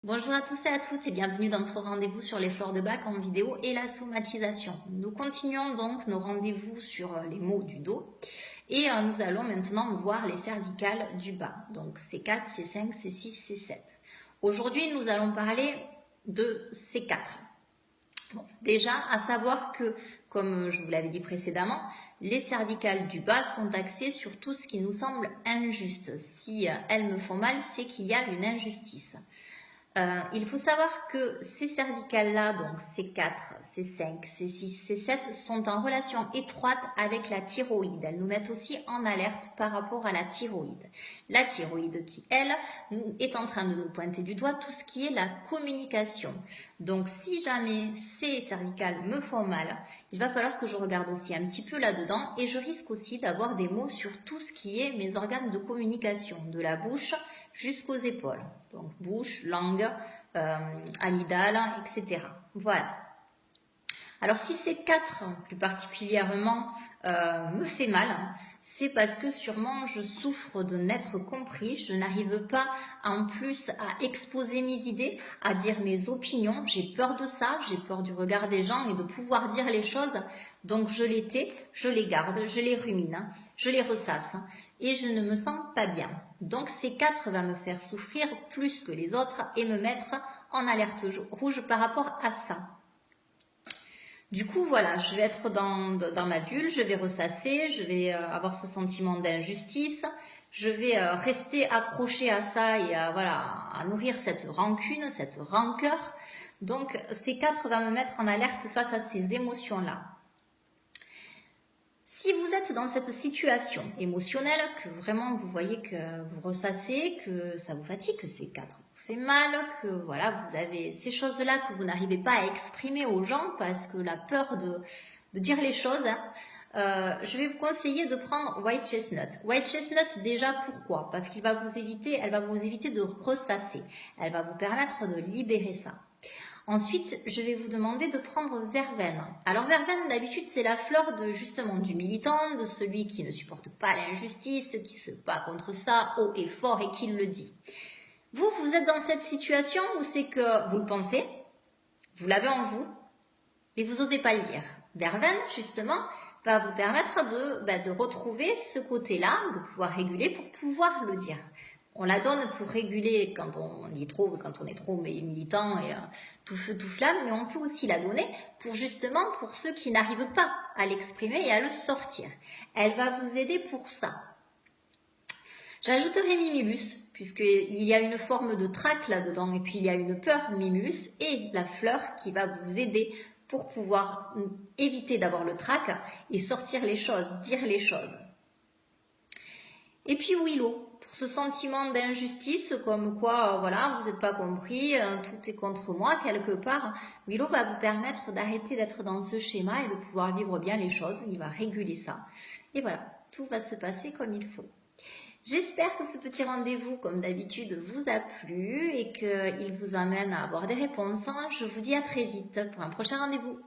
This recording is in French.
Bonjour à tous et à toutes et bienvenue dans notre rendez-vous sur les fleurs de bac en vidéo et la somatisation. Nous continuons donc nos rendez-vous sur les maux du dos et nous allons maintenant voir les cervicales du bas, donc C4, C5, C6, C7. Aujourd'hui, nous allons parler de C4. Bon, déjà, à savoir que, comme je vous l'avais dit précédemment, les cervicales du bas sont axées sur tout ce qui nous semble injuste. Si elles me font mal, c'est qu'il y a une injustice. Il faut savoir que ces cervicales-là, donc C4, C5, C6, C7, sont en relation étroite avec la thyroïde. Elles nous mettent aussi en alerte par rapport à la thyroïde. La thyroïde qui, elle, est en train de nous pointer du doigt tout ce qui est la communication. Donc, si jamais ces cervicales me font mal, il va falloir que je regarde aussi un petit peu là-dedans et je risque aussi d'avoir des maux sur tout ce qui est mes organes de communication, de la bouche jusqu'aux épaules. Donc, bouche, langue, amygdale, etc. Voilà. Alors si ces quatre plus particulièrement me fait mal, c'est parce que sûrement je souffre de n'être compris, je n'arrive pas en plus à exposer mes idées, à dire mes opinions, j'ai peur de ça, j'ai peur du regard des gens et de pouvoir dire les choses, donc je les tais, je les garde, je les rumine, je les ressasse et je ne me sens pas bien. Donc ces quatre va me faire souffrir plus que les autres et me mettre en alerte rouge par rapport à ça. Du coup, voilà, je vais être dans ma bulle, je vais ressasser, je vais avoir ce sentiment d'injustice, je vais rester accrochée à ça et à nourrir cette rancune, cette rancœur. Donc, ces quatre va me mettre en alerte face à ces émotions-là. Si vous êtes dans cette situation émotionnelle, que vraiment vous voyez que vous ressassez, que ça vous fatigue, que ces quatre vous fait mal, que voilà, vous avez ces choses-là que vous n'arrivez pas à exprimer aux gens parce que la peur de dire les choses, je vais vous conseiller de prendre White Chestnut. White Chestnut, déjà, pourquoi? Parce qu'elle va vous éviter de ressasser. Elle va vous permettre de libérer ça. Ensuite, je vais vous demander de prendre verveine. Alors verveine, d'habitude, c'est la fleur justement du militant, de celui qui ne supporte pas l'injustice, qui se bat contre ça haut et fort et qui le dit. Vous êtes dans cette situation où c'est que vous le pensez, vous l'avez en vous, mais vous n'osez pas le dire. Verveine, justement, va vous permettre de retrouver ce côté-là, de pouvoir réguler pour pouvoir le dire. On la donne pour réguler quand on est trop militant et tout feu, tout flamme, mais on peut aussi la donner pour ceux qui n'arrivent pas à l'exprimer et à le sortir. Elle va vous aider pour ça. J'ajouterai Mimulus, puisqu'il y a une forme de trac là-dedans, et puis il y a une peur Mimulus et la fleur qui va vous aider pour pouvoir éviter d'avoir le trac et sortir les choses, dire les choses. Et puis Willow, pour ce sentiment d'injustice, comme quoi, voilà, vous n'êtes pas compris, tout est contre moi quelque part, Willow va vous permettre d'arrêter d'être dans ce schéma et de pouvoir vivre bien les choses, il va réguler ça. Et voilà, tout va se passer comme il faut. J'espère que ce petit rendez-vous, comme d'habitude, vous a plu et qu'il vous amène à avoir des réponses. Je vous dis à très vite pour un prochain rendez-vous.